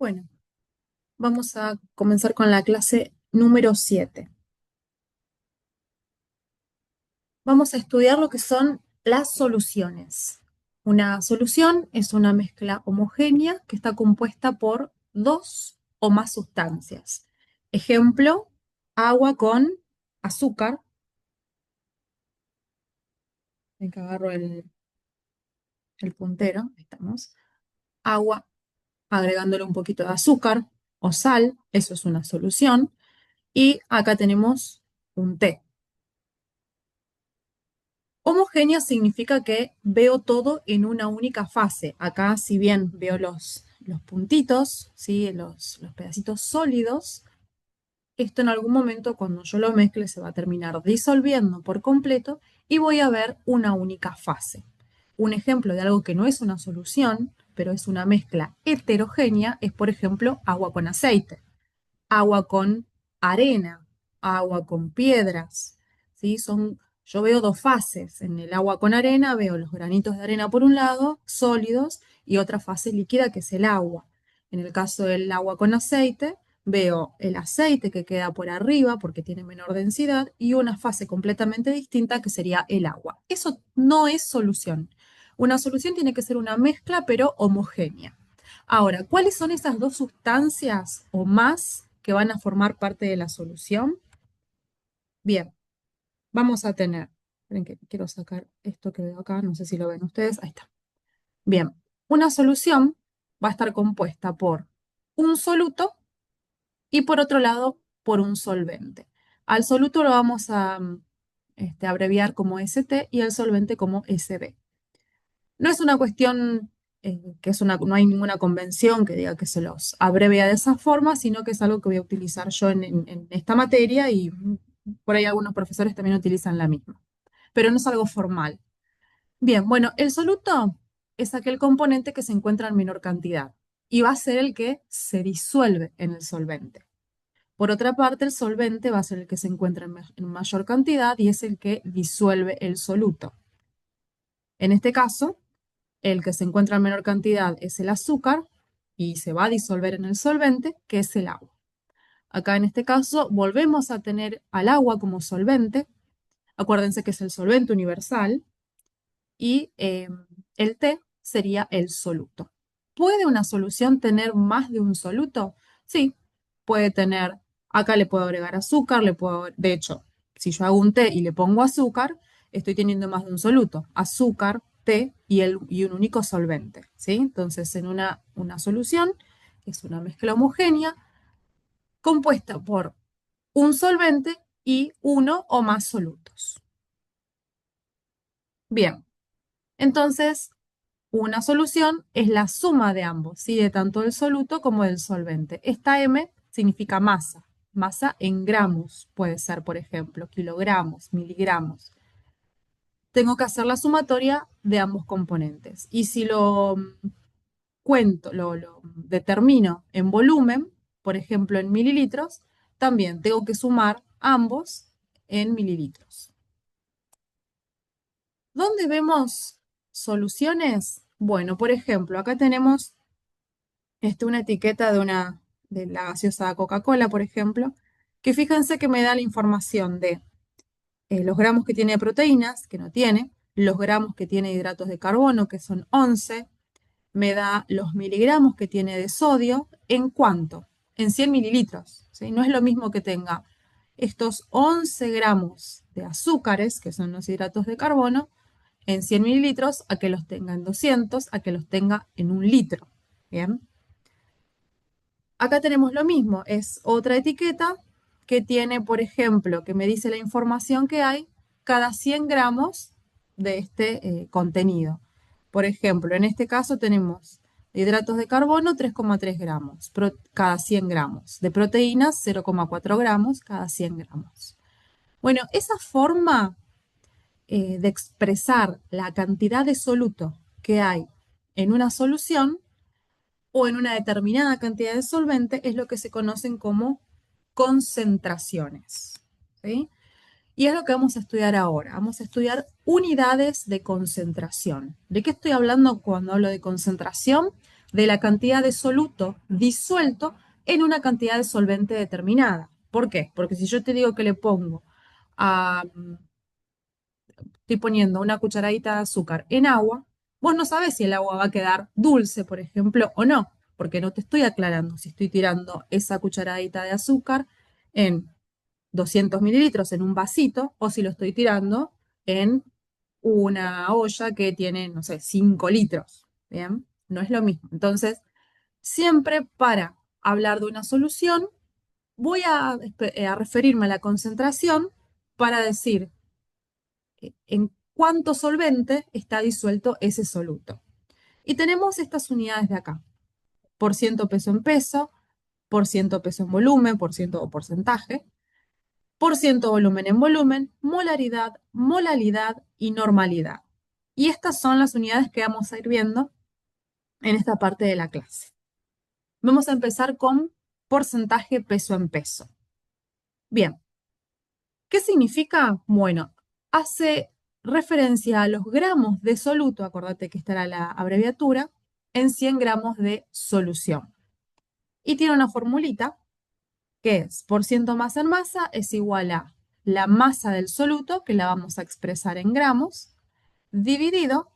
Bueno, vamos a comenzar con la clase número 7. Vamos a estudiar lo que son las soluciones. Una solución es una mezcla homogénea que está compuesta por dos o más sustancias. Ejemplo, agua con azúcar. Ven que agarro el puntero, ahí estamos. Agua agregándole un poquito de azúcar o sal, eso es una solución. Y acá tenemos un té. Homogénea significa que veo todo en una única fase. Acá, si bien veo los puntitos, ¿sí? Los pedacitos sólidos, esto en algún momento cuando yo lo mezcle se va a terminar disolviendo por completo y voy a ver una única fase. Un ejemplo de algo que no es una solución, pero es una mezcla heterogénea, es por ejemplo agua con aceite, agua con arena, agua con piedras, ¿sí? Yo veo dos fases. En el agua con arena veo los granitos de arena por un lado, sólidos, y otra fase líquida que es el agua. En el caso del agua con aceite, veo el aceite que queda por arriba porque tiene menor densidad y una fase completamente distinta que sería el agua. Eso no es solución. Una solución tiene que ser una mezcla pero homogénea. Ahora, ¿cuáles son esas dos sustancias o más que van a formar parte de la solución? Bien, vamos a tener, esperen que quiero sacar esto que veo acá, no sé si lo ven ustedes, ahí está. Bien, una solución va a estar compuesta por un soluto y por otro lado por un solvente. Al soluto lo vamos a abreviar como ST y al solvente como SB. No es una cuestión no hay ninguna convención que diga que se los abrevia de esa forma, sino que es algo que voy a utilizar yo en esta materia y por ahí algunos profesores también utilizan la misma, pero no es algo formal. Bien, bueno, el soluto es aquel componente que se encuentra en menor cantidad y va a ser el que se disuelve en el solvente. Por otra parte, el solvente va a ser el que se encuentra en mayor cantidad y es el que disuelve el soluto. En este caso, el que se encuentra en menor cantidad es el azúcar y se va a disolver en el solvente, que es el agua. Acá en este caso volvemos a tener al agua como solvente. Acuérdense que es el solvente universal y el té sería el soluto. ¿Puede una solución tener más de un soluto? Sí, puede tener, acá le puedo agregar azúcar, de hecho, si yo hago un té y le pongo azúcar, estoy teniendo más de un soluto, azúcar, té y un único solvente, ¿sí? Entonces, en una solución, que es una mezcla homogénea, compuesta por un solvente y uno o más solutos. Bien, entonces una solución es la suma de ambos, ¿sí? De tanto del soluto como del solvente. Esta M significa masa. Masa en gramos puede ser, por ejemplo, kilogramos, miligramos. Tengo que hacer la sumatoria de ambos componentes. Y si lo cuento, lo determino en volumen, por ejemplo en mililitros, también tengo que sumar ambos en mililitros. ¿Dónde vemos soluciones? Bueno, por ejemplo, acá tenemos una etiqueta de la gaseosa Coca-Cola, por ejemplo, que fíjense que me da la información de los gramos que tiene de proteínas, que no tiene, los gramos que tiene de hidratos de carbono, que son 11, me da los miligramos que tiene de sodio, ¿en cuánto? En 100 mililitros, ¿sí? No es lo mismo que tenga estos 11 gramos de azúcares, que son los hidratos de carbono, en 100 mililitros, a que los tenga en 200, a que los tenga en un litro. ¿Bien? Acá tenemos lo mismo, es otra etiqueta que tiene, por ejemplo, que me dice la información que hay cada 100 gramos de este contenido. Por ejemplo, en este caso tenemos de hidratos de carbono 3,3 gramos cada 100 gramos, de proteínas 0,4 gramos cada 100 gramos. Bueno, esa forma de expresar la cantidad de soluto que hay en una solución o en una determinada cantidad de solvente es lo que se conocen como concentraciones. ¿Sí? Y es lo que vamos a estudiar ahora. Vamos a estudiar unidades de concentración. ¿De qué estoy hablando cuando hablo de concentración? de la cantidad de soluto disuelto en una cantidad de solvente determinada. ¿Por qué? Porque si yo te digo que le pongo a, estoy poniendo una cucharadita de azúcar en agua, vos no sabés si el agua va a quedar dulce, por ejemplo, o no, porque no te estoy aclarando si estoy tirando esa cucharadita de azúcar en 200 mililitros en un vasito o si lo estoy tirando en una olla que tiene, no sé, 5 litros. ¿Bien? No es lo mismo. Entonces, siempre para hablar de una solución, voy a referirme a la concentración para decir en cuánto solvente está disuelto ese soluto. Y tenemos estas unidades de acá, por ciento peso en peso, por ciento peso en volumen, por ciento o porcentaje, por ciento volumen en volumen, molaridad, molalidad y normalidad. Y estas son las unidades que vamos a ir viendo en esta parte de la clase. Vamos a empezar con porcentaje peso en peso. Bien, ¿qué significa? Bueno, hace referencia a los gramos de soluto, acordate que esta era la abreviatura, en 100 gramos de solución. Y tiene una formulita que es por ciento masa en masa es igual a la masa del soluto, que la vamos a expresar en gramos, dividido,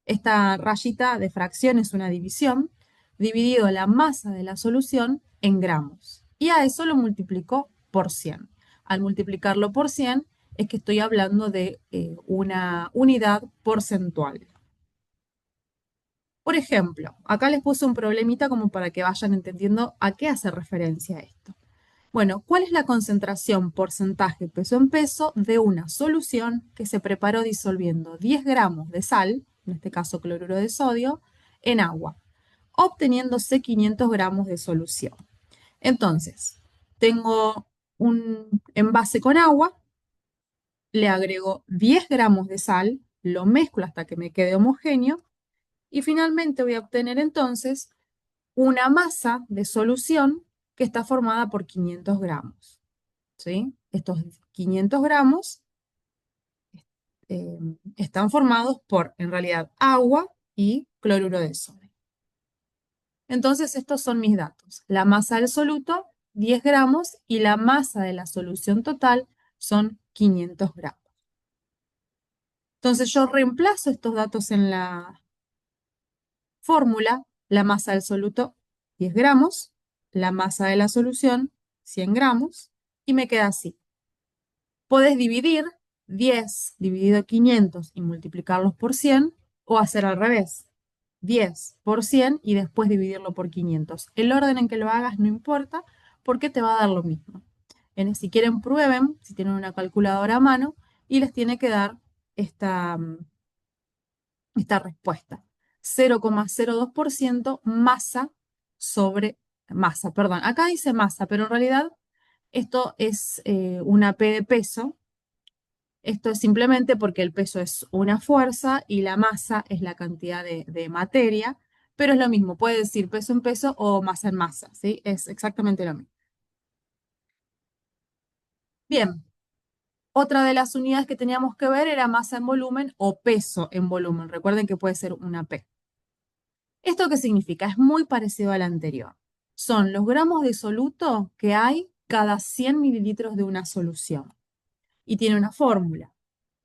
esta rayita de fracción es una división, dividido la masa de la solución en gramos. Y a eso lo multiplico por 100. Al multiplicarlo por 100 es que estoy hablando de una unidad porcentual. Por ejemplo, acá les puse un problemita como para que vayan entendiendo a qué hace referencia esto. Bueno, ¿cuál es la concentración porcentaje peso en peso de una solución que se preparó disolviendo 10 gramos de sal, en este caso cloruro de sodio, en agua, obteniéndose 500 gramos de solución? Entonces, tengo un envase con agua, le agrego 10 gramos de sal, lo mezclo hasta que me quede homogéneo y finalmente voy a obtener entonces una masa de solución que está formada por 500 gramos. ¿Sí? Estos 500 gramos están formados por, en realidad, agua y cloruro de sodio. Entonces, estos son mis datos. La masa del soluto, 10 gramos, y la masa de la solución total son 500 gramos. Entonces, yo reemplazo estos datos en la fórmula, la masa del soluto, 10 gramos, la masa de la solución, 100 gramos, y me queda así. Podés dividir 10 dividido 500 y multiplicarlos por 100 o hacer al revés. 10 por 100 y después dividirlo por 500. El orden en que lo hagas no importa porque te va a dar lo mismo. Si quieren, prueben, si tienen una calculadora a mano, y les tiene que dar esta respuesta. 0,02% masa sobre masa. Perdón, acá dice masa, pero en realidad esto es una P de peso. Esto es simplemente porque el peso es una fuerza y la masa es la cantidad de materia, pero es lo mismo, puede decir peso en peso o masa en masa, ¿sí? Es exactamente lo mismo. Bien, otra de las unidades que teníamos que ver era masa en volumen o peso en volumen. Recuerden que puede ser una P. ¿Esto qué significa? Es muy parecido al anterior. Son los gramos de soluto que hay cada 100 mililitros de una solución. Y tiene una fórmula.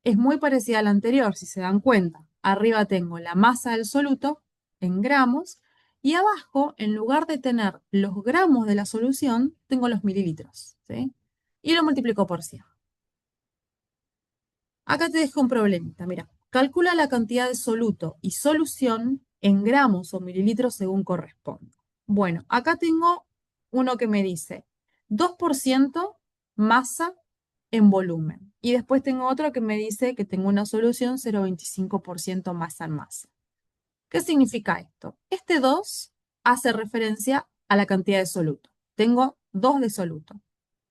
Es muy parecida a la anterior, si se dan cuenta. Arriba tengo la masa del soluto en gramos y abajo, en lugar de tener los gramos de la solución, tengo los mililitros, ¿sí? Y lo multiplico por 100. Acá te dejo un problemita, mira. Calcula la cantidad de soluto y solución en gramos o mililitros según corresponda. Bueno, acá tengo uno que me dice 2% masa en volumen. Y después tengo otro que me dice que tengo una solución 0,25% masa en masa. ¿Qué significa esto? Este 2 hace referencia a la cantidad de soluto. Tengo 2 de soluto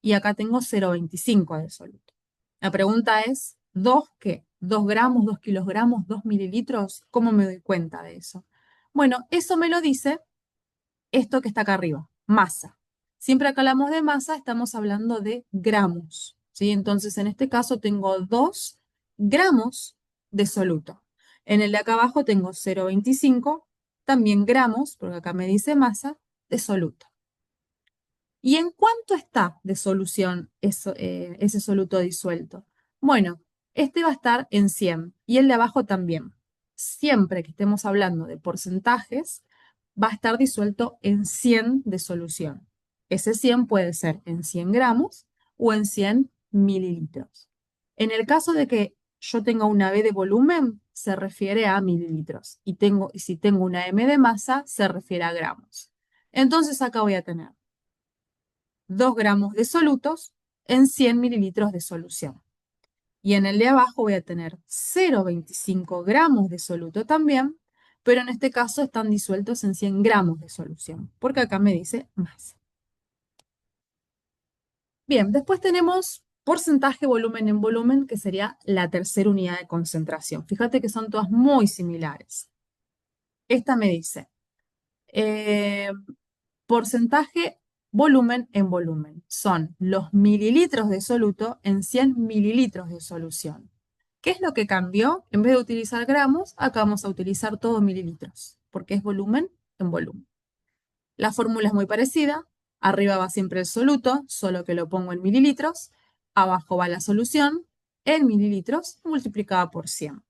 y acá tengo 0,25 de soluto. La pregunta es, ¿2 qué? ¿2 gramos, 2 kilogramos, 2 mililitros? ¿Cómo me doy cuenta de eso? Bueno, eso me lo dice esto que está acá arriba, masa. Siempre que hablamos de masa, estamos hablando de gramos, ¿sí? Entonces, en este caso tengo 2 gramos de soluto. En el de acá abajo tengo 0,25 también gramos, porque acá me dice masa, de soluto. ¿Y en cuánto está de solución ese soluto disuelto? Bueno, este va a estar en 100 y el de abajo también. Siempre que estemos hablando de porcentajes, va a estar disuelto en 100 de solución. Ese 100 puede ser en 100 gramos o en 100 mililitros. En el caso de que yo tenga una B de volumen, se refiere a mililitros. Y si tengo una M de masa, se refiere a gramos. Entonces acá voy a tener 2 gramos de solutos en 100 mililitros de solución. Y en el de abajo voy a tener 0,25 gramos de soluto también, pero en este caso están disueltos en 100 gramos de solución, porque acá me dice más. Bien, después tenemos porcentaje volumen en volumen, que sería la tercera unidad de concentración. Fíjate que son todas muy similares. Esta me dice, eh, porcentaje volumen en volumen. Son los mililitros de soluto en 100 mililitros de solución. ¿Qué es lo que cambió? En vez de utilizar gramos, acá vamos a utilizar todo mililitros, porque es volumen en volumen. La fórmula es muy parecida. Arriba va siempre el soluto, solo que lo pongo en mililitros. Abajo va la solución en mililitros multiplicada por 100.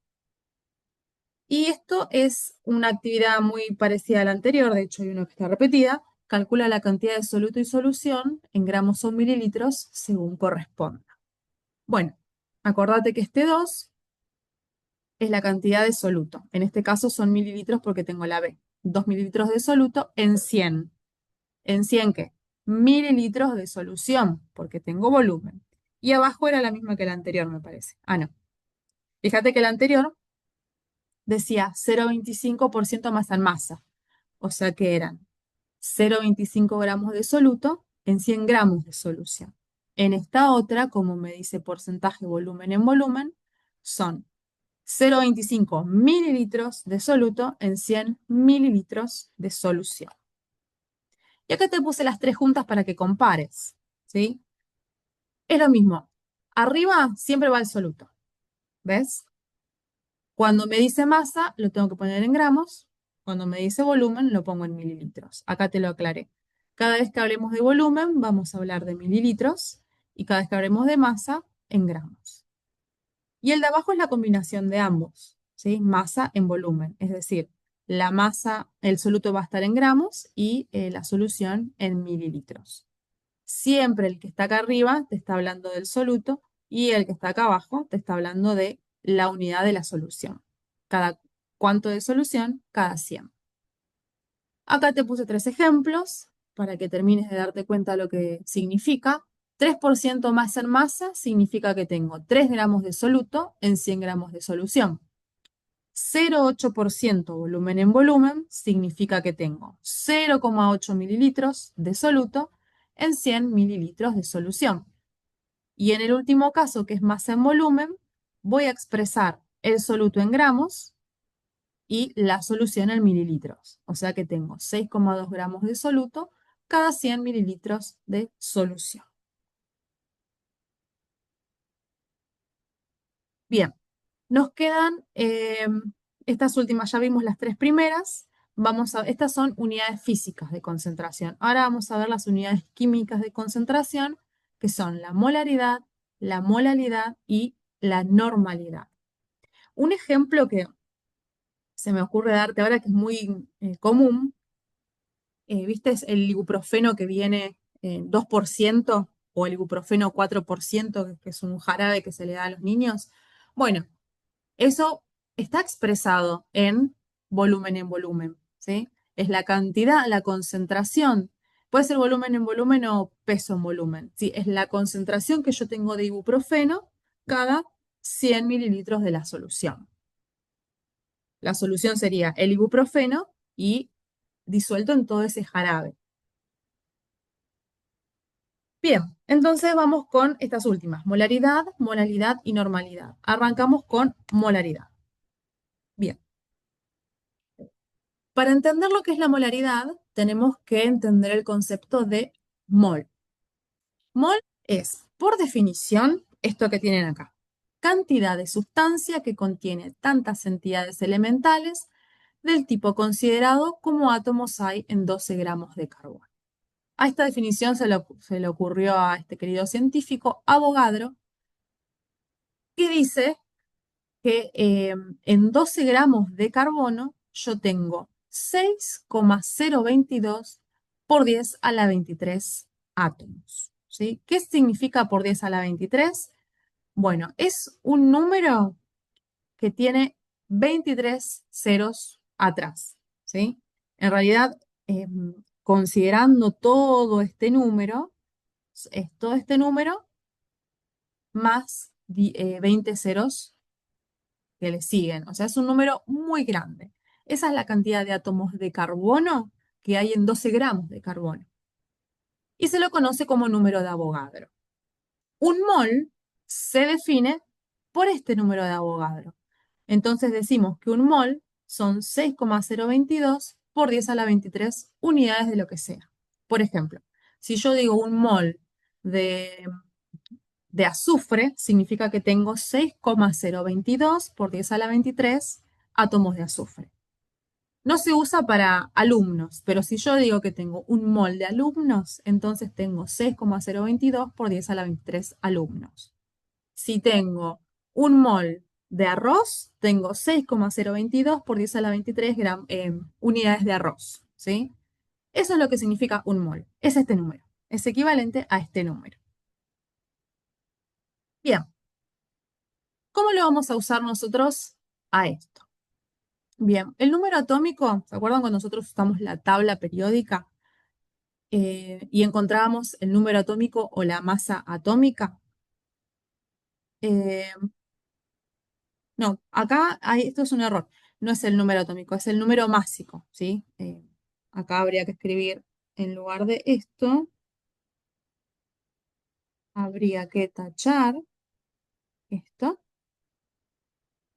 Y esto es una actividad muy parecida a la anterior, de hecho hay una que está repetida. Calcula la cantidad de soluto y solución en gramos o mililitros según corresponda. Bueno, acordate que este 2 es la cantidad de soluto. En este caso son mililitros porque tengo la B. 2 mililitros de soluto en 100. ¿En 100 qué? Mililitros de solución porque tengo volumen. Y abajo era la misma que la anterior, me parece. Ah, no. Fíjate que la anterior decía 0,25% masa en masa. O sea que eran 0,25 gramos de soluto en 100 gramos de solución. En esta otra, como me dice porcentaje volumen en volumen, son 0,25 mililitros de soluto en 100 mililitros de solución. Y acá te puse las tres juntas para que compares, ¿sí? Es lo mismo. Arriba siempre va el soluto, ¿ves? Cuando me dice masa, lo tengo que poner en gramos. Cuando me dice volumen, lo pongo en mililitros. Acá te lo aclaré. Cada vez que hablemos de volumen, vamos a hablar de mililitros y cada vez que hablemos de masa, en gramos. Y el de abajo es la combinación de ambos, ¿sí? Masa en volumen, es decir, la masa, el soluto va a estar en gramos y la solución en mililitros. Siempre el que está acá arriba te está hablando del soluto y el que está acá abajo te está hablando de la unidad de la solución. Cada cuánto de solución, cada 100. Acá te puse tres ejemplos para que termines de darte cuenta de lo que significa. 3% más en masa significa que tengo 3 gramos de soluto en 100 gramos de solución. 0,8% volumen en volumen significa que tengo 0,8 mililitros de soluto en 100 mililitros de solución. Y en el último caso, que es masa en volumen, voy a expresar el soluto en gramos y la solución en mililitros. O sea que tengo 6,2 gramos de soluto cada 100 mililitros de solución. Bien, nos quedan estas últimas, ya vimos las tres primeras. Estas son unidades físicas de concentración. Ahora vamos a ver las unidades químicas de concentración, que son la molalidad y la normalidad. Un ejemplo que se me ocurre darte ahora, que es muy común, ¿viste? Es el ibuprofeno que viene 2% o el ibuprofeno 4%, que es un jarabe que se le da a los niños. Bueno, eso está expresado en volumen, ¿sí? Es la cantidad, la concentración. Puede ser volumen en volumen o peso en volumen, ¿sí? Es la concentración que yo tengo de ibuprofeno cada 100 mililitros de la solución. La solución sería el ibuprofeno y disuelto en todo ese jarabe. Bien, entonces vamos con estas últimas, molaridad, molalidad y normalidad. Arrancamos con molaridad. Bien, para entender lo que es la molaridad, tenemos que entender el concepto de mol. Mol es, por definición, esto que tienen acá. Cantidad de sustancia que contiene tantas entidades elementales del tipo considerado como átomos hay en 12 gramos de carbono. A esta definición se le ocurrió a este querido científico Avogadro, que dice que en 12 gramos de carbono yo tengo 6,022 por 10 a la 23 átomos. ¿Sí? ¿Qué significa por 10 a la 23? Bueno, es un número que tiene 23 ceros atrás. ¿Sí? En realidad, considerando todo este número más 20 ceros que le siguen. O sea, es un número muy grande. Esa es la cantidad de átomos de carbono que hay en 12 gramos de carbono. Y se lo conoce como número de Avogadro. Un mol se define por este número de Avogadro. Entonces decimos que un mol son 6,022 por 10 a la 23 unidades de lo que sea. Por ejemplo, si yo digo un mol de de azufre, significa que tengo 6,022 por 10 a la 23 átomos de azufre. No se usa para alumnos, pero si yo digo que tengo un mol de alumnos, entonces tengo 6,022 por 10 a la 23 alumnos. Si tengo un mol de arroz, tengo 6,022 por 10 a la 23 unidades de arroz, ¿sí? Eso es lo que significa un mol. Es este número. Es equivalente a este número. Bien, ¿cómo lo vamos a usar nosotros a esto? Bien, el número atómico, ¿se acuerdan cuando nosotros usamos la tabla periódica y encontrábamos el número atómico o la masa atómica? Eh, no, esto es un error. No es el número atómico, es el número másico, ¿sí? Acá habría que escribir, en lugar de esto, habría que tachar esto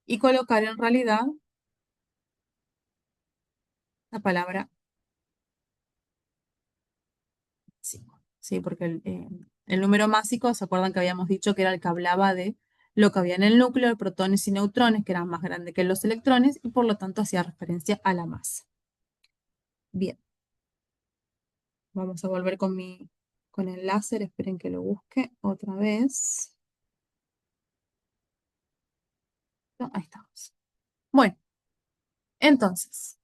y colocar en realidad la palabra 5, ¿sí? Porque el número másico, ¿se acuerdan que habíamos dicho que era el que hablaba de lo que había en el núcleo, de protones y neutrones, que eran más grandes que los electrones, y por lo tanto hacía referencia a la masa? Bien, vamos a volver con el láser, esperen que lo busque otra vez. No, ahí estamos. Bueno, entonces,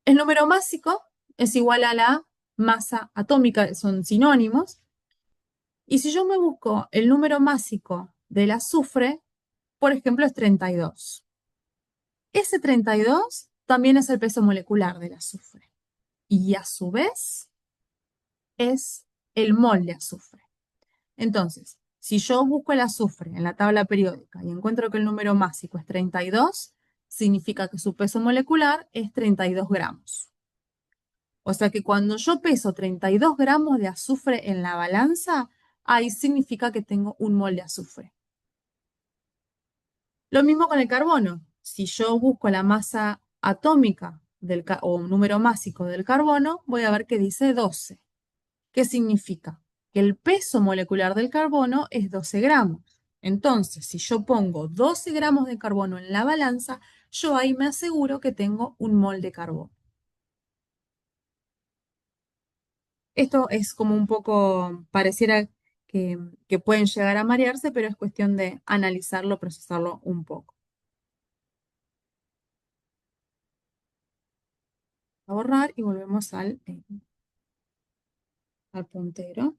el número másico es igual a la masa atómica, son sinónimos, y si yo me busco el número másico del azufre, por ejemplo, es 32. Ese 32 también es el peso molecular del azufre y a su vez es el mol de azufre. Entonces, si yo busco el azufre en la tabla periódica y encuentro que el número másico es 32, significa que su peso molecular es 32 gramos. O sea que cuando yo peso 32 gramos de azufre en la balanza, ahí significa que tengo un mol de azufre. Lo mismo con el carbono. Si yo busco la masa atómica o un número másico del carbono, voy a ver que dice 12. ¿Qué significa? Que el peso molecular del carbono es 12 gramos. Entonces, si yo pongo 12 gramos de carbono en la balanza, yo ahí me aseguro que tengo un mol de carbono. Esto es como un poco, pareciera que pueden llegar a marearse, pero es cuestión de analizarlo, procesarlo un poco. A borrar y volvemos al puntero.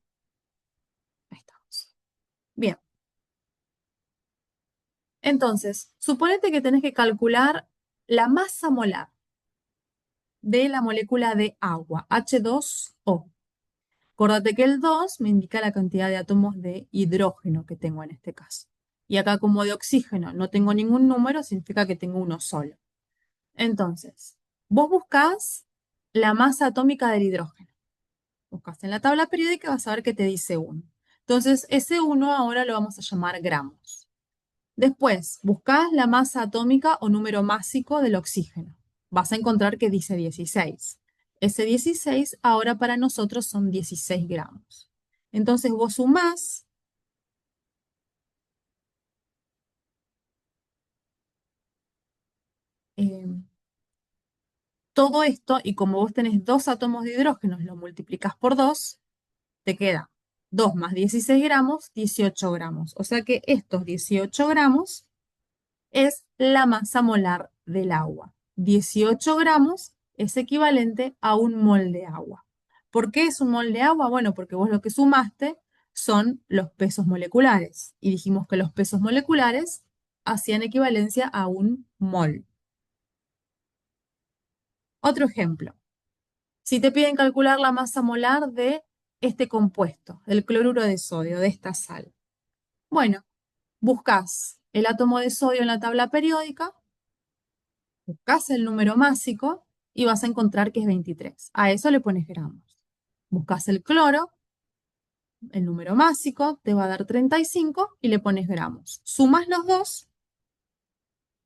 Ahí estamos. Bien, entonces, suponete que tenés que calcular la masa molar de la molécula de agua, H2O. Acordate que el 2 me indica la cantidad de átomos de hidrógeno que tengo en este caso. Y acá como de oxígeno no tengo ningún número, significa que tengo uno solo. Entonces, vos buscás la masa atómica del hidrógeno. Buscas en la tabla periódica y vas a ver que te dice 1. Entonces, ese 1 ahora lo vamos a llamar gramos. Después, buscás la masa atómica o número másico del oxígeno. Vas a encontrar que dice 16. Ese 16 ahora para nosotros son 16 gramos. Entonces vos sumás, eh, todo esto, y como vos tenés dos átomos de hidrógeno, lo multiplicás por 2, te queda 2 más 16 gramos, 18 gramos. O sea que estos 18 gramos es la masa molar del agua. 18 gramos es equivalente a un mol de agua. ¿Por qué es un mol de agua? Bueno, porque vos lo que sumaste son los pesos moleculares. Y dijimos que los pesos moleculares hacían equivalencia a un mol. Otro ejemplo. Si te piden calcular la masa molar de este compuesto, del cloruro de sodio, de esta sal. Bueno, buscas el átomo de sodio en la tabla periódica, buscas el número másico y vas a encontrar que es 23. A eso le pones gramos. Buscas el cloro, el número másico te va a dar 35 y le pones gramos. Sumas los dos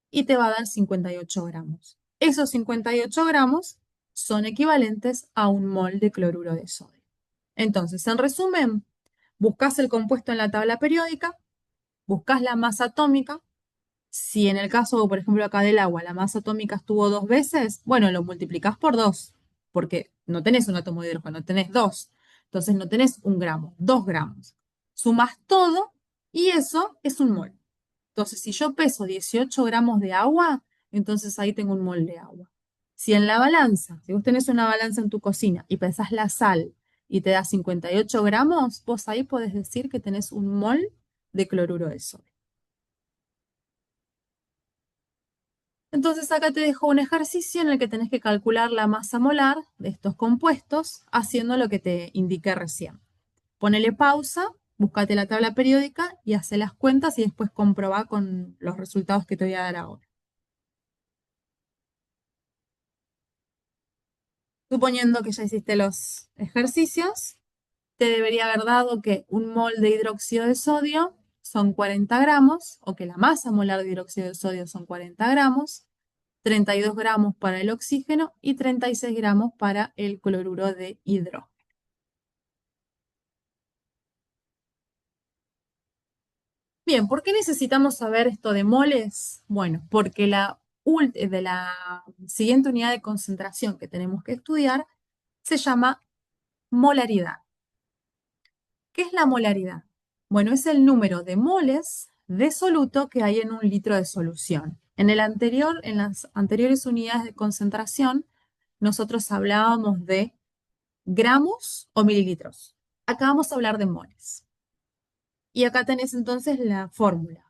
y te va a dar 58 gramos. Esos 58 gramos son equivalentes a un mol de cloruro de sodio. Entonces, en resumen, buscas el compuesto en la tabla periódica, buscas la masa atómica. Si en el caso, por ejemplo, acá del agua, la masa atómica estuvo 2 veces, bueno, lo multiplicás por 2, porque no tenés un átomo de hidrógeno, tenés dos. Entonces no tenés 1 gramo, 2 gramos. Sumás todo y eso es un mol. Entonces, si yo peso 18 gramos de agua, entonces ahí tengo un mol de agua. Si en la balanza, si vos tenés una balanza en tu cocina y pesás la sal y te da 58 gramos, vos ahí podés decir que tenés un mol de cloruro de sodio. Entonces acá te dejo un ejercicio en el que tenés que calcular la masa molar de estos compuestos haciendo lo que te indiqué recién. Ponele pausa, búscate la tabla periódica y hace las cuentas y después comprobá con los resultados que te voy a dar ahora. Suponiendo que ya hiciste los ejercicios, te debería haber dado que un mol de hidróxido de sodio son 40 gramos, o que la masa molar de hidróxido de sodio son 40 gramos, 32 gramos para el oxígeno y 36 gramos para el cloruro de hidrógeno. Bien, ¿por qué necesitamos saber esto de moles? Bueno, porque de la siguiente unidad de concentración que tenemos que estudiar se llama molaridad. ¿Qué es la molaridad? Bueno, es el número de moles de soluto que hay en un litro de solución. En las anteriores unidades de concentración, nosotros hablábamos de gramos o mililitros. Acá vamos a hablar de moles. Y acá tenés entonces la fórmula.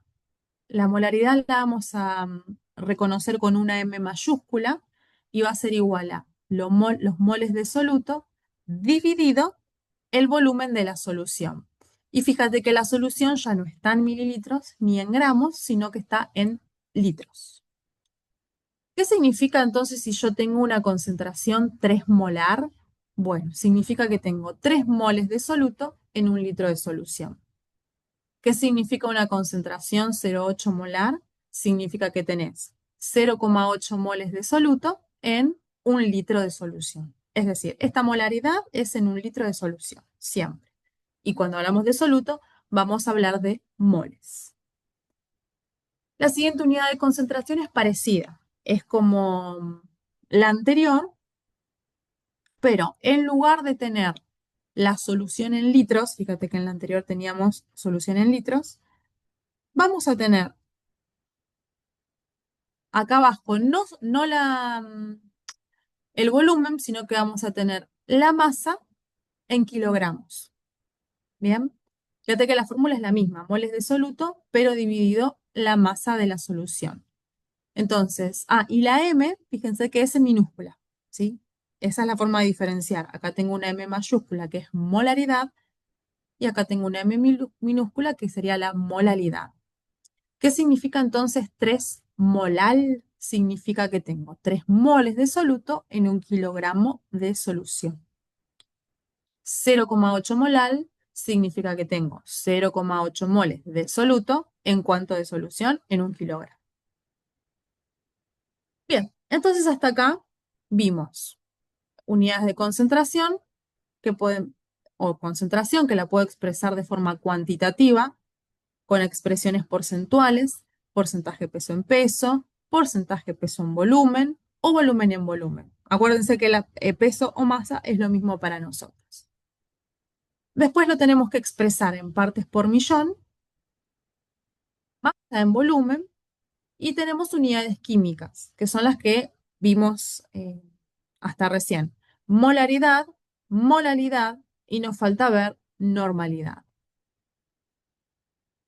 La molaridad la vamos a reconocer con una M mayúscula y va a ser igual a los moles de soluto dividido el volumen de la solución. Y fíjate que la solución ya no está en mililitros ni en gramos, sino que está en litros. ¿Qué significa entonces si yo tengo una concentración 3 molar? Bueno, significa que tengo 3 moles de soluto en un litro de solución. ¿Qué significa una concentración 0,8 molar? Significa que tenés 0,8 moles de soluto en un litro de solución. Es decir, esta molaridad es en un litro de solución, siempre. Y cuando hablamos de soluto, vamos a hablar de moles. La siguiente unidad de concentración es parecida. Es como la anterior, pero en lugar de tener la solución en litros, fíjate que en la anterior teníamos solución en litros, vamos a tener acá abajo no el volumen, sino que vamos a tener la masa en kilogramos. Bien, fíjate que la fórmula es la misma, moles de soluto, pero dividido la masa de la solución. Entonces, y la M, fíjense que es en minúscula, ¿sí? Esa es la forma de diferenciar. Acá tengo una M mayúscula que es molaridad y acá tengo una M minúscula que sería la molalidad. ¿Qué significa entonces 3 molal? Significa que tengo 3 moles de soluto en un kilogramo de solución. 0,8 molal significa que tengo 0,8 moles de soluto en cuanto de solución en un kilogramo. Bien, entonces hasta acá vimos unidades de concentración que pueden, o concentración que la puedo expresar de forma cuantitativa, con expresiones porcentuales, porcentaje peso en peso, porcentaje peso en volumen o volumen en volumen. Acuérdense que el peso o masa es lo mismo para nosotros. Después lo tenemos que expresar en partes por millón, masa en volumen, y tenemos unidades químicas, que son las que vimos hasta recién. Molaridad, molalidad y nos falta ver normalidad.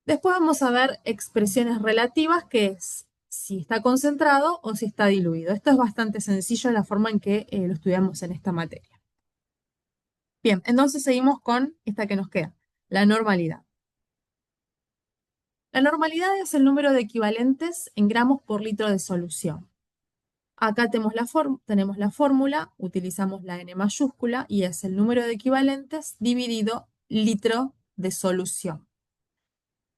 Después vamos a ver expresiones relativas, que es si está concentrado o si está diluido. Esto es bastante sencillo la forma en que lo estudiamos en esta materia. Bien, entonces seguimos con esta que nos queda, la normalidad. La normalidad es el número de equivalentes en gramos por litro de solución. Acá tenemos la fórmula, utilizamos la N mayúscula y es el número de equivalentes dividido litro de solución.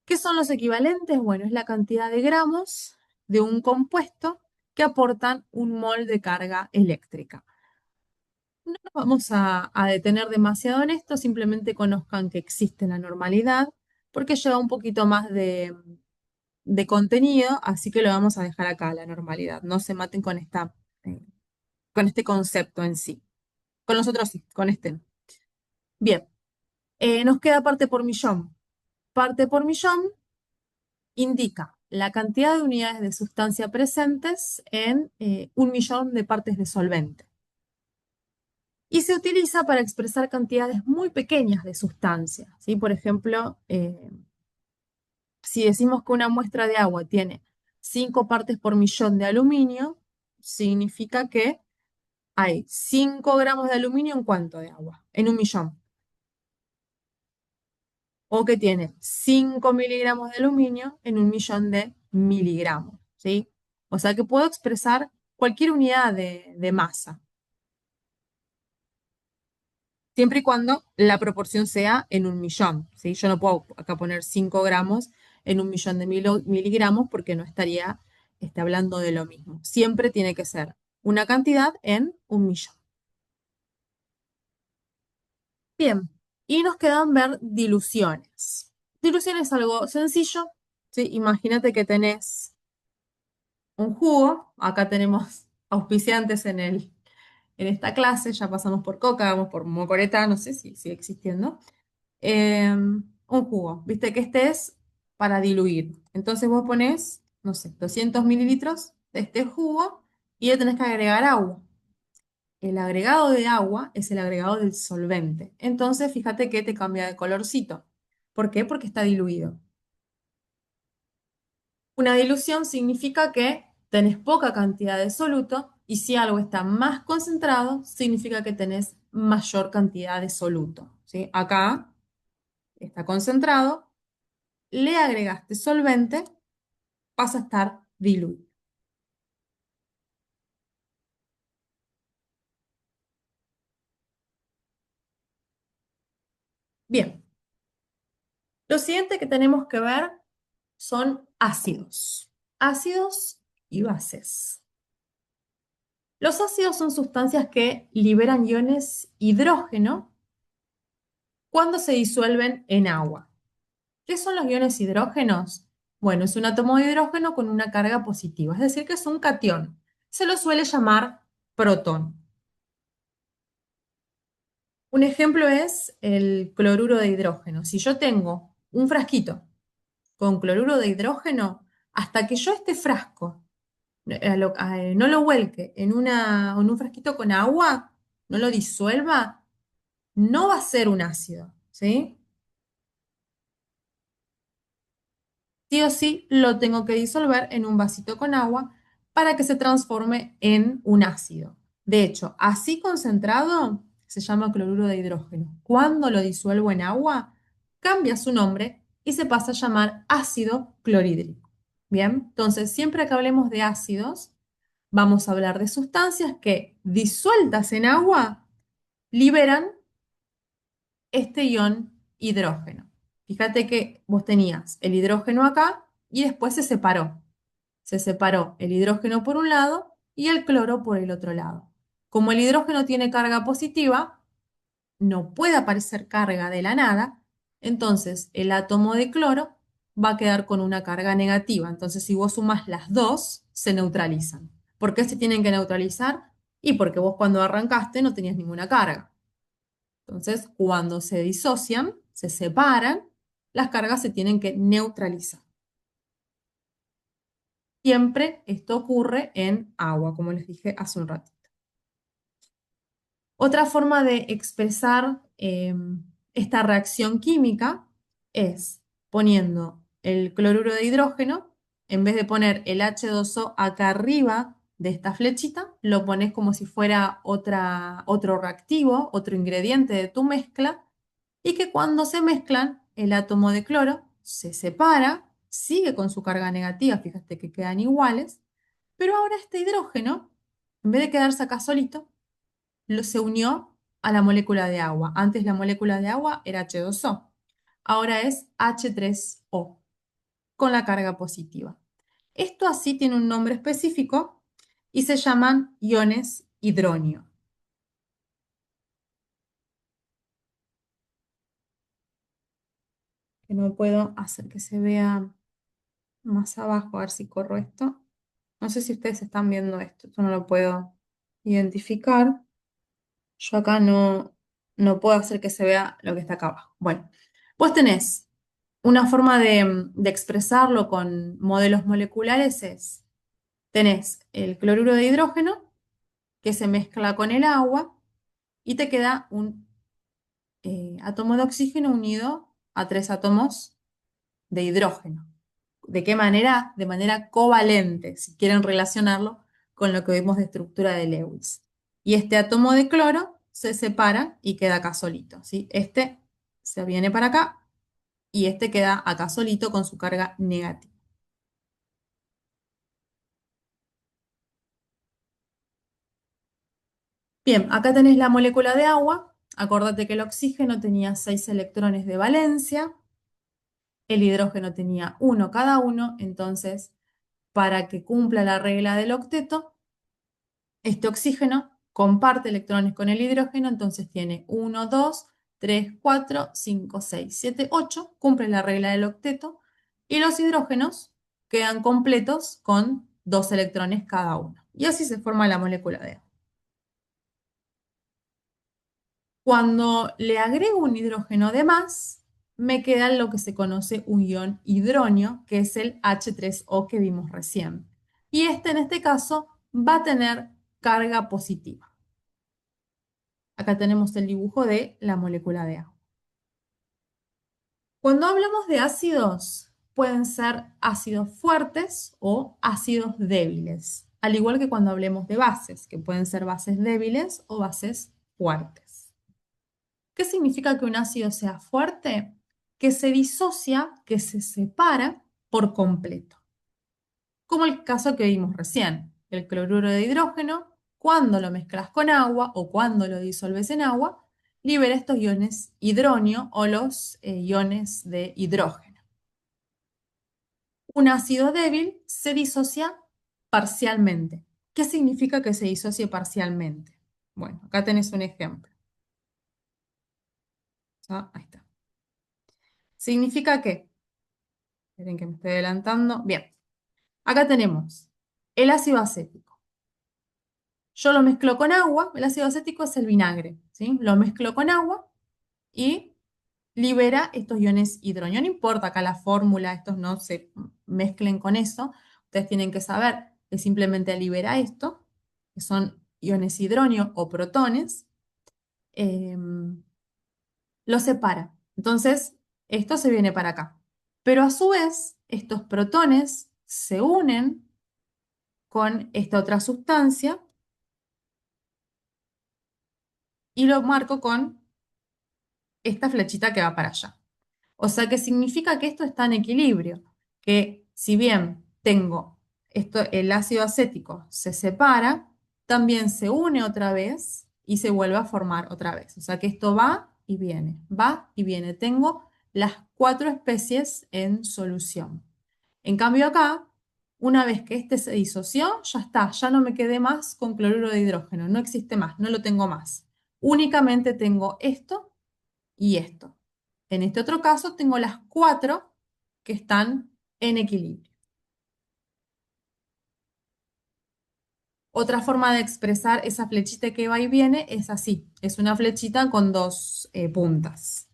¿Qué son los equivalentes? Bueno, es la cantidad de gramos de un compuesto que aportan un mol de carga eléctrica. No nos vamos a detener demasiado en esto, simplemente conozcan que existe la normalidad, porque lleva un poquito más de contenido, así que lo vamos a dejar acá, la normalidad. No se maten eh, con este concepto en sí. Con los otros sí, con este no. Bien, nos queda parte por millón. Parte por millón indica la cantidad de unidades de sustancia presentes en 1 millón de partes de solvente. Y se utiliza para expresar cantidades muy pequeñas de sustancia, ¿sí? Por ejemplo, si decimos que una muestra de agua tiene 5 partes por millón de aluminio, significa que hay 5 gramos de aluminio en cuánto de agua, en 1 millón. O que tiene 5 miligramos de aluminio en 1 millón de miligramos, ¿sí? O sea que puedo expresar cualquier unidad de masa, siempre y cuando la proporción sea en 1 millón, ¿sí? Yo no puedo acá poner 5 gramos en 1 millón de miligramos porque no estaría hablando de lo mismo. Siempre tiene que ser una cantidad en 1 millón. Bien, y nos quedan ver diluciones. Dilución es algo sencillo, ¿sí? Imagínate que tenés un jugo. Acá tenemos auspiciantes en esta clase, ya pasamos por Coca, vamos por Mocoreta, no sé si sigue existiendo. Un jugo, viste que este es para diluir. Entonces vos ponés, no sé, 200 mililitros de este jugo y le tenés que agregar agua. El agregado de agua es el agregado del solvente. Entonces fíjate que te cambia de colorcito. ¿Por qué? Porque está diluido. Una dilución significa que tenés poca cantidad de soluto y si algo está más concentrado, significa que tenés mayor cantidad de soluto, ¿sí? Acá está concentrado, le agregaste solvente, pasa a estar diluido. Bien, lo siguiente que tenemos que ver son ácidos. Ácidos y bases. Los ácidos son sustancias que liberan iones hidrógeno cuando se disuelven en agua. ¿Qué son los iones hidrógenos? Bueno, es un átomo de hidrógeno con una carga positiva, es decir, que es un catión. Se lo suele llamar protón. Un ejemplo es el cloruro de hidrógeno. Si yo tengo un frasquito con cloruro de hidrógeno, hasta que yo este frasco no lo vuelque en un frasquito con agua, no lo disuelva, no va a ser un ácido, ¿sí? Sí o sí lo tengo que disolver en un vasito con agua para que se transforme en un ácido. De hecho, así concentrado se llama cloruro de hidrógeno. Cuando lo disuelvo en agua, cambia su nombre y se pasa a llamar ácido clorhídrico. Bien, entonces siempre que hablemos de ácidos, vamos a hablar de sustancias que disueltas en agua liberan este ion hidrógeno. Fíjate que vos tenías el hidrógeno acá y después se separó. Se separó el hidrógeno por un lado y el cloro por el otro lado. Como el hidrógeno tiene carga positiva, no puede aparecer carga de la nada, entonces el átomo de cloro va a quedar con una carga negativa. Entonces, si vos sumas las dos, se neutralizan. ¿Por qué se tienen que neutralizar? Y porque vos cuando arrancaste no tenías ninguna carga. Entonces, cuando se disocian, se separan, las cargas se tienen que neutralizar. Siempre esto ocurre en agua, como les dije hace un rato. Otra forma de expresar esta reacción química es poniendo el cloruro de hidrógeno, en vez de poner el H2O acá arriba de esta flechita, lo pones como si fuera otro reactivo, otro ingrediente de tu mezcla, y que cuando se mezclan, el átomo de cloro se separa, sigue con su carga negativa, fíjate que quedan iguales, pero ahora este hidrógeno, en vez de quedarse acá solito, se unió a la molécula de agua. Antes la molécula de agua era H2O, ahora es H3O, con la carga positiva. Esto así tiene un nombre específico y se llaman iones hidronio. Que no puedo hacer que se vea más abajo, a ver si corro esto. No sé si ustedes están viendo esto, yo no lo puedo identificar. Yo acá no puedo hacer que se vea lo que está acá abajo. Bueno, vos tenés una forma de expresarlo con modelos moleculares es, tenés el cloruro de hidrógeno que se mezcla con el agua y te queda un átomo de oxígeno unido a tres átomos de hidrógeno. ¿De qué manera? De manera covalente, si quieren relacionarlo con lo que vimos de estructura de Lewis. Y este átomo de cloro se separa y queda acá solito, ¿sí? Este se viene para acá y este queda acá solito con su carga negativa. Bien, acá tenés la molécula de agua. Acordate que el oxígeno tenía 6 electrones de valencia, el hidrógeno tenía uno cada uno, entonces para que cumpla la regla del octeto, este oxígeno comparte electrones con el hidrógeno, entonces tiene 1, 2, 3, 4, 5, 6, 7, 8, cumple la regla del octeto, y los hidrógenos quedan completos con 2 electrones cada uno. Y así se forma la molécula de agua. Cuando le agrego un hidrógeno de más, me queda lo que se conoce un ion hidronio, que es el H3O que vimos recién. Y este, en este caso, va a tener carga positiva. Acá tenemos el dibujo de la molécula de agua. Cuando hablamos de ácidos, pueden ser ácidos fuertes o ácidos débiles, al igual que cuando hablemos de bases, que pueden ser bases débiles o bases fuertes. ¿Qué significa que un ácido sea fuerte? Que se disocia, que se separa por completo. Como el caso que vimos recién, el cloruro de hidrógeno, cuando lo mezclas con agua o cuando lo disolves en agua, libera estos iones hidronio o los iones de hidrógeno. Un ácido débil se disocia parcialmente. ¿Qué significa que se disocie parcialmente? Bueno, acá tenés un ejemplo. Ah, ahí está. Significa que, esperen que me estoy adelantando. Bien, acá tenemos el ácido acético. Yo lo mezclo con agua, el ácido acético es el vinagre, ¿sí? Lo mezclo con agua y libera estos iones hidrógeno. No importa acá la fórmula, estos no se mezclen con eso. Ustedes tienen que saber que simplemente libera esto, que son iones hidrógeno o protones, eh, lo separa. Entonces, esto se viene para acá. Pero a su vez, estos protones se unen con esta otra sustancia y lo marco con esta flechita que va para allá. O sea que significa que esto está en equilibrio, que si bien tengo esto, el ácido acético se separa, también se une otra vez y se vuelve a formar otra vez. O sea que esto va y viene, va y viene. Tengo las cuatro especies en solución. En cambio acá, una vez que este se disoció, ya está, ya no me quedé más con cloruro de hidrógeno, no existe más, no lo tengo más. Únicamente tengo esto y esto. En este otro caso tengo las cuatro que están en equilibrio. Otra forma de expresar esa flechita que va y viene es así. Es una flechita con dos puntas.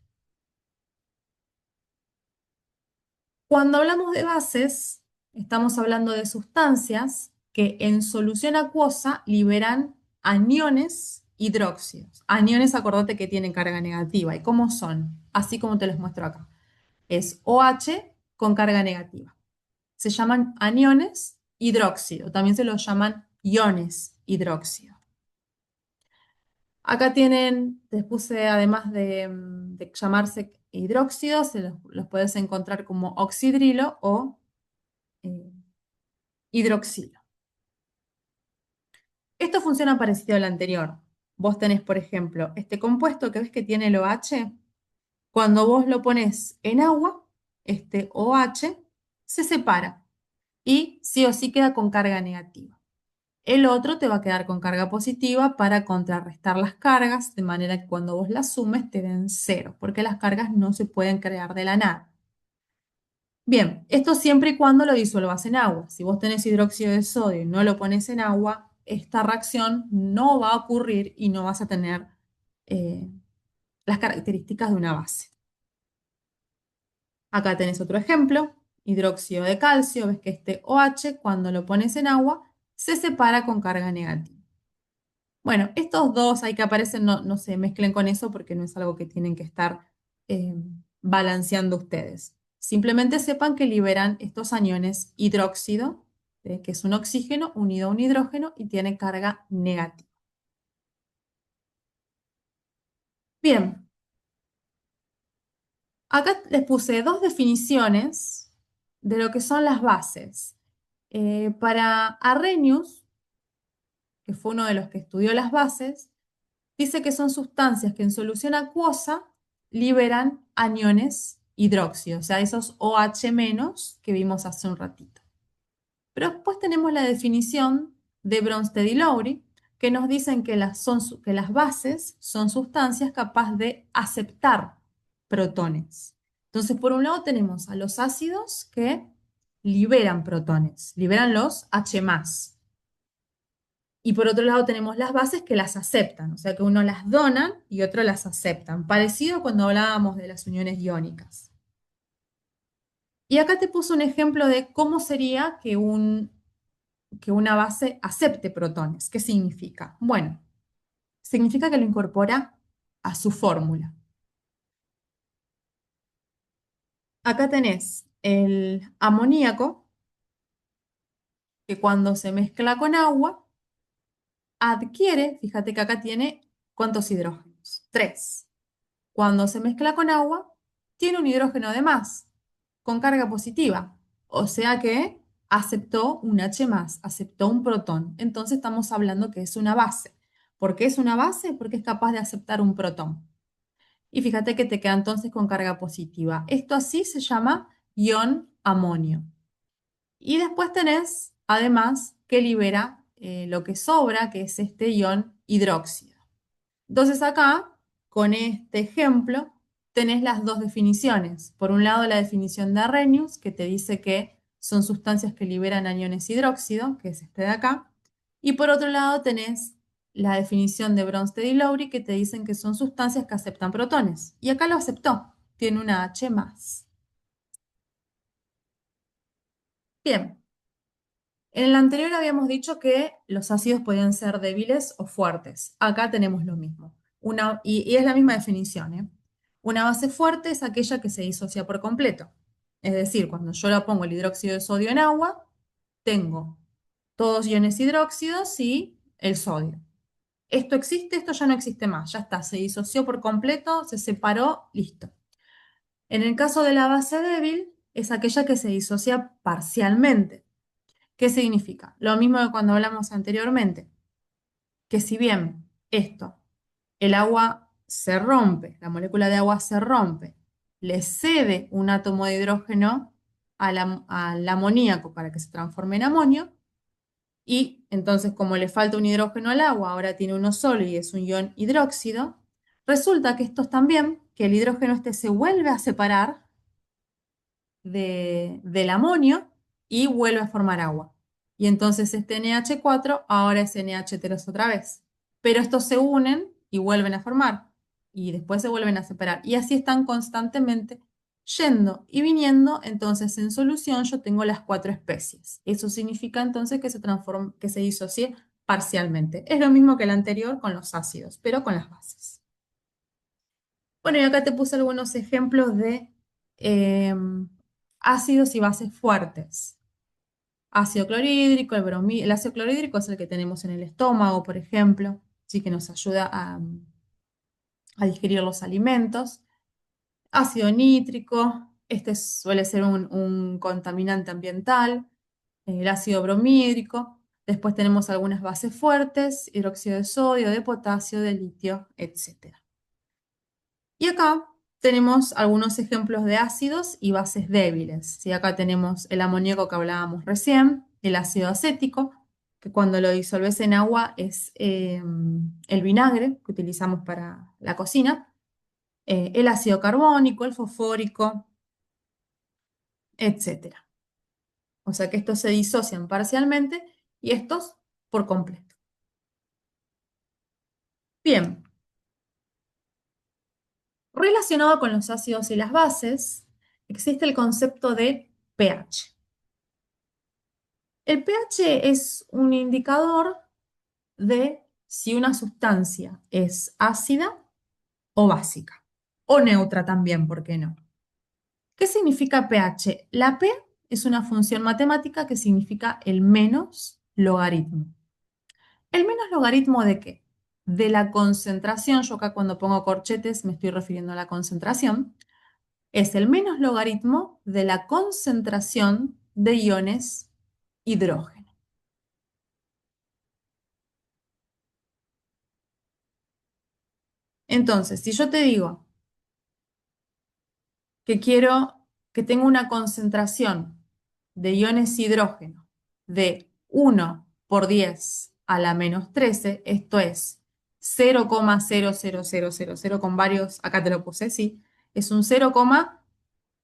Cuando hablamos de bases, estamos hablando de sustancias que en solución acuosa liberan aniones hidróxidos. Aniones, acordate que tienen carga negativa. ¿Y cómo son? Así como te los muestro acá. Es OH con carga negativa. Se llaman aniones hidróxido. También se los llaman iones hidróxido. Acá tienen, les puse además de llamarse hidróxidos, los puedes encontrar como oxidrilo o eh, hidroxilo. Esto funciona parecido al anterior. Vos tenés, por ejemplo, este compuesto que ves que tiene el OH. Cuando vos lo pones en agua, este OH se separa y sí o sí queda con carga negativa. El otro te va a quedar con carga positiva para contrarrestar las cargas, de manera que cuando vos las sumes te den cero, porque las cargas no se pueden crear de la nada. Bien, esto siempre y cuando lo disuelvas en agua. Si vos tenés hidróxido de sodio y no lo pones en agua, esta reacción no va a ocurrir y no vas a tener eh, las características de una base. Acá tenés otro ejemplo, hidróxido de calcio. Ves que este OH, cuando lo pones en agua, se separa con carga negativa. Bueno, estos dos ahí que aparecen no se mezclen con eso porque no es algo que tienen que estar eh, balanceando ustedes. Simplemente sepan que liberan estos aniones hidróxido, que es un oxígeno unido a un hidrógeno y tiene carga negativa. Bien, acá les puse dos definiciones de lo que son las bases. Para Arrhenius, que fue uno de los que estudió las bases, dice que son sustancias que en solución acuosa liberan aniones hidróxido, o sea, esos OH- que vimos hace un ratito. Pero después tenemos la definición de Bronsted y Lowry, que nos dicen que que las bases son sustancias capaces de aceptar protones. Entonces, por un lado tenemos a los ácidos que liberan protones, liberan los H+. Y por otro lado tenemos las bases que las aceptan, o sea que uno las donan y otro las aceptan, parecido a cuando hablábamos de las uniones iónicas. Y acá te puse un ejemplo de cómo sería que una base acepte protones. ¿Qué significa? Bueno, significa que lo incorpora a su fórmula. Acá tenés el amoníaco, que cuando se mezcla con agua, adquiere, fíjate que acá tiene, ¿cuántos hidrógenos? 3. Cuando se mezcla con agua, tiene un hidrógeno de más, con carga positiva. O sea que aceptó un H+, aceptó un protón. Entonces estamos hablando que es una base. ¿Por qué es una base? Porque es capaz de aceptar un protón. Y fíjate que te queda entonces con carga positiva. Esto así se llama ion amonio. Y después tenés, además, que libera lo que sobra, que es este ion hidróxido. Entonces acá, con este ejemplo, tenés las dos definiciones. Por un lado, la definición de Arrhenius, que te dice que son sustancias que liberan aniones hidróxido, que es este de acá. Y por otro lado, tenés la definición de Bronsted y Lowry, que te dicen que son sustancias que aceptan protones. Y acá lo aceptó, tiene una H+. Bien, en el anterior habíamos dicho que los ácidos podían ser débiles o fuertes. Acá tenemos lo mismo. Y es la misma definición, ¿eh? Una base fuerte es aquella que se disocia por completo. Es decir, cuando yo le pongo el hidróxido de sodio en agua, tengo todos iones hidróxidos y el sodio. Esto existe, esto ya no existe más. Ya está, se disoció por completo, se separó, listo. En el caso de la base débil, es aquella que se disocia parcialmente. ¿Qué significa? Lo mismo que cuando hablamos anteriormente, que si bien esto, el agua se rompe, la molécula de agua se rompe, le cede un átomo de hidrógeno al amoníaco para que se transforme en amonio, y entonces como le falta un hidrógeno al agua, ahora tiene uno solo y es un ion hidróxido, resulta que estos también, que el hidrógeno este se vuelve a separar del amonio y vuelve a formar agua. Y entonces este NH4 ahora es NH3 otra vez. Pero estos se unen y vuelven a formar. Y después se vuelven a separar. Y así están constantemente yendo y viniendo. Entonces en solución yo tengo las cuatro especies. Eso significa entonces que se transforma, que se disocie parcialmente. Es lo mismo que el anterior con los ácidos, pero con las bases. Bueno, y acá te puse algunos ejemplos de ácidos y bases fuertes. Ácido clorhídrico, el ácido clorhídrico es el que tenemos en el estómago, por ejemplo, sí que nos ayuda a digerir los alimentos. Ácido nítrico, este suele ser un contaminante ambiental. El ácido bromídrico. Después tenemos algunas bases fuertes, hidróxido de sodio, de potasio, de litio, etc. Y acá tenemos algunos ejemplos de ácidos y bases débiles. ¿Sí? Acá tenemos el amoníaco que hablábamos recién, el ácido acético, que cuando lo disolves en agua es el vinagre que utilizamos para la cocina, el ácido carbónico, el fosfórico, etc. O sea que estos se disocian parcialmente y estos por completo. Bien, relacionado con los ácidos y las bases, existe el concepto de pH. El pH es un indicador de si una sustancia es ácida o básica, o neutra también, ¿por qué no? ¿Qué significa pH? La P es una función matemática que significa el menos logaritmo. ¿El menos logaritmo de qué? De la concentración, yo acá cuando pongo corchetes me estoy refiriendo a la concentración, es el menos logaritmo de la concentración de iones hidrógeno. Entonces, si yo te digo que quiero que tenga una concentración de iones hidrógeno de 1 por 10 a la -13, esto es 0,00000 con varios, acá te lo puse, sí, es un 0,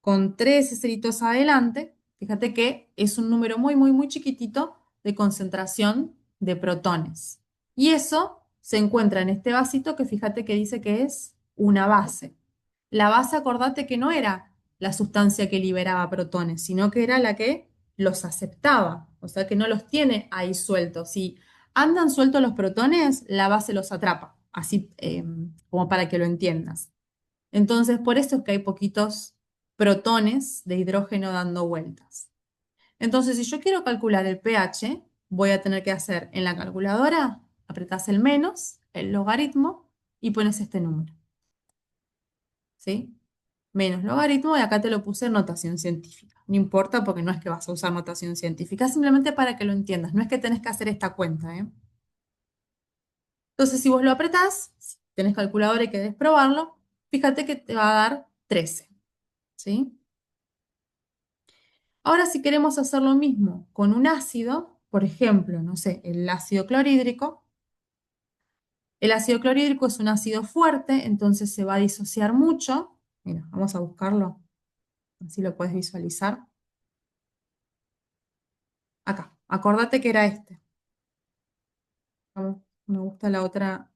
con 3 ceritos adelante, fíjate que es un número muy, muy, muy chiquitito de concentración de protones. Y eso se encuentra en este vasito que fíjate que dice que es una base. La base, acordate que no era la sustancia que liberaba protones, sino que era la que los aceptaba, o sea que no los tiene ahí sueltos. Si andan sueltos los protones, la base los atrapa, así como para que lo entiendas. Entonces, por eso es que hay poquitos protones de hidrógeno dando vueltas. Entonces, si yo quiero calcular el pH, voy a tener que hacer en la calculadora, apretás el menos, el logaritmo y pones este número. ¿Sí? Menos logaritmo y acá te lo puse en notación científica. No importa porque no es que vas a usar notación científica, simplemente para que lo entiendas. No es que tenés que hacer esta cuenta, ¿eh? Entonces, si vos lo apretás, si tenés calculadora y querés probarlo, fíjate que te va a dar 13. ¿Sí? Ahora, si queremos hacer lo mismo con un ácido, por ejemplo, no sé, el ácido clorhídrico es un ácido fuerte, entonces se va a disociar mucho. Mira, vamos a buscarlo, así lo puedes visualizar. Acá, acordate que era este. Vamos, me gusta la otra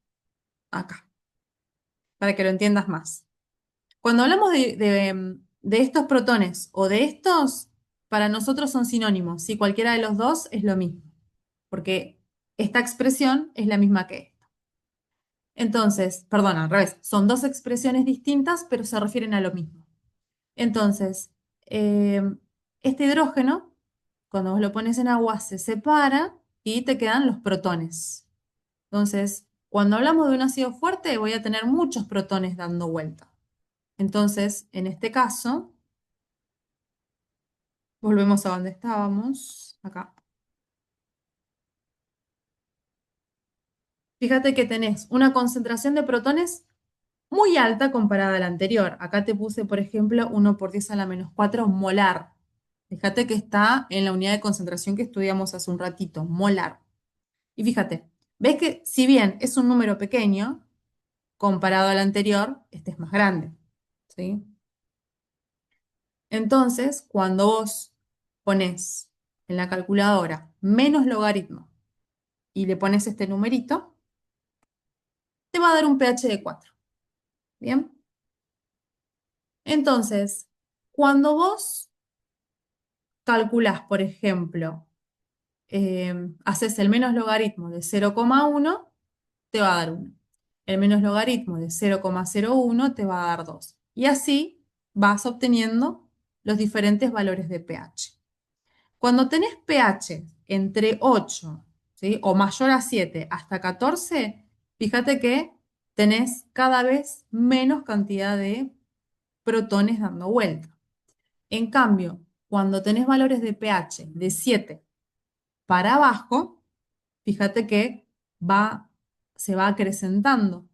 acá, para que lo entiendas más. Cuando hablamos de estos protones o de estos, para nosotros son sinónimos. Si cualquiera de los dos es lo mismo, porque esta expresión es la misma que esta. Entonces, perdón, al revés, son dos expresiones distintas, pero se refieren a lo mismo. Entonces, eh, este hidrógeno, cuando vos lo pones en agua, se separa y te quedan los protones. Entonces, cuando hablamos de un ácido fuerte, voy a tener muchos protones dando vuelta. Entonces, en este caso, volvemos a donde estábamos, acá. Fíjate que tenés una concentración de protones muy alta comparada a la anterior. Acá te puse, por ejemplo, 1 por 10 a la -4 molar. Fíjate que está en la unidad de concentración que estudiamos hace un ratito, molar. Y fíjate, ves que si bien es un número pequeño, comparado al anterior, este es más grande. ¿Sí? Entonces, cuando vos pones en la calculadora menos logaritmo y le pones este numerito, te va a dar un pH de 4. ¿Bien? Entonces, cuando vos calculás, por ejemplo, haces el menos logaritmo de 0,1, te va a dar 1. El menos logaritmo de 0,01 te va a dar 2. Y así vas obteniendo los diferentes valores de pH. Cuando tenés pH entre 8, ¿sí?, o mayor a 7 hasta 14, fíjate que tenés cada vez menos cantidad de protones dando vuelta. En cambio, cuando tenés valores de pH de 7 para abajo, fíjate que se va acrecentando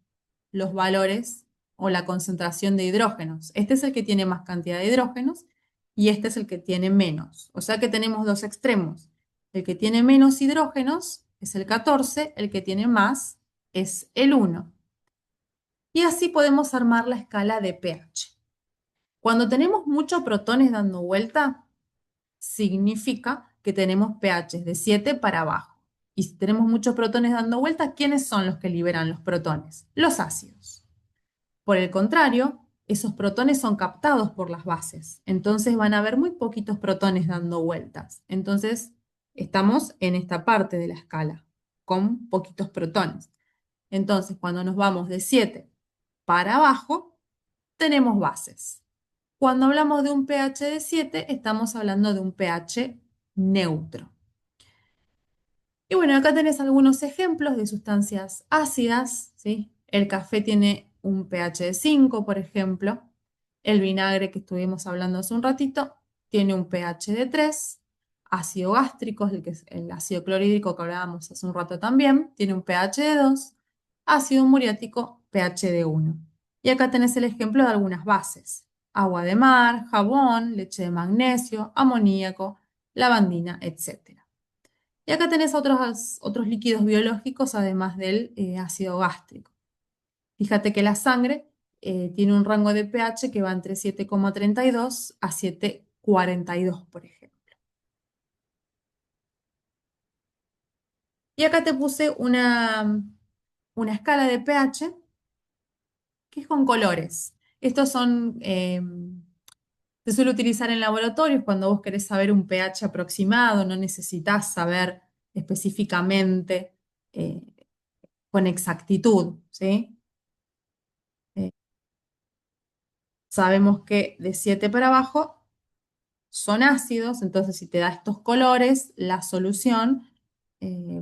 los valores o la concentración de hidrógenos. Este es el que tiene más cantidad de hidrógenos y este es el que tiene menos. O sea que tenemos dos extremos. El que tiene menos hidrógenos es el 14, el que tiene más es el 1. Y así podemos armar la escala de pH. Cuando tenemos muchos protones dando vuelta, significa que tenemos pH de 7 para abajo. Y si tenemos muchos protones dando vuelta, ¿quiénes son los que liberan los protones? Los ácidos. Por el contrario, esos protones son captados por las bases. Entonces van a haber muy poquitos protones dando vueltas. Entonces estamos en esta parte de la escala, con poquitos protones. Entonces, cuando nos vamos de 7 para abajo, tenemos bases. Cuando hablamos de un pH de 7, estamos hablando de un pH neutro. Y bueno, acá tenés algunos ejemplos de sustancias ácidas, ¿sí? El café tiene un pH de 5, por ejemplo. El vinagre que estuvimos hablando hace un ratito tiene un pH de 3. Ácido gástrico, el que es el ácido clorhídrico que hablábamos hace un rato también, tiene un pH de 2. Ácido muriático, pH de 1. Y acá tenés el ejemplo de algunas bases: agua de mar, jabón, leche de magnesio, amoníaco, lavandina, etc. Y acá tenés otros líquidos biológicos además del ácido gástrico. Fíjate que la sangre tiene un rango de pH que va entre 7,32 a 7,42, por ejemplo. Y acá te puse una escala de pH que es con colores. Estos se suele utilizar en laboratorios cuando vos querés saber un pH aproximado, no necesitas saber específicamente eh, con exactitud, ¿sí? Eh, Sabemos que de 7 para abajo son ácidos, entonces si te da estos colores, la solución,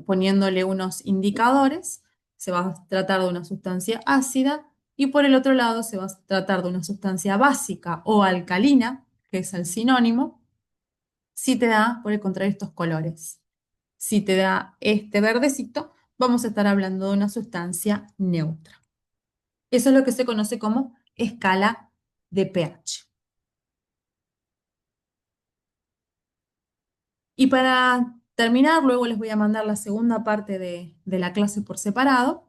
poniéndole unos indicadores, se va a tratar de una sustancia ácida y por el otro lado se va a tratar de una sustancia básica o alcalina, que es el sinónimo, si te da, por el contrario, estos colores. Si te da este verdecito, vamos a estar hablando de una sustancia neutra. Eso es lo que se conoce como escala de pH. Y para terminar, luego les voy a mandar la segunda parte de la clase por separado.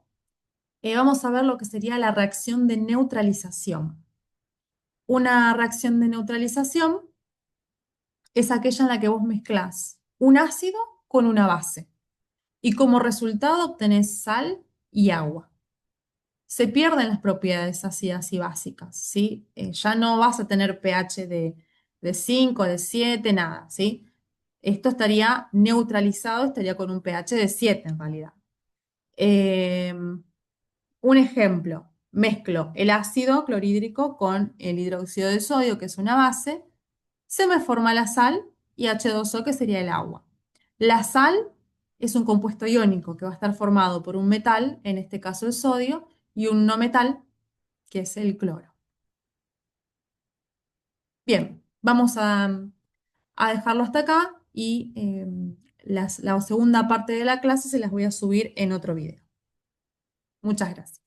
Vamos a ver lo que sería la reacción de neutralización. Una reacción de neutralización es aquella en la que vos mezclás un ácido con una base y como resultado obtenés sal y agua. Se pierden las propiedades ácidas y básicas, ¿sí? Ya no vas a tener pH de 5, de 7, nada, ¿sí? Esto estaría neutralizado, estaría con un pH de 7 en realidad. Eh, un ejemplo, mezclo el ácido clorhídrico con el hidróxido de sodio, que es una base, se me forma la sal y H2O, que sería el agua. La sal es un compuesto iónico que va a estar formado por un metal, en este caso el sodio, y un no metal, que es el cloro. Bien, vamos a dejarlo hasta acá y la segunda parte de la clase se las voy a subir en otro video. Muchas gracias.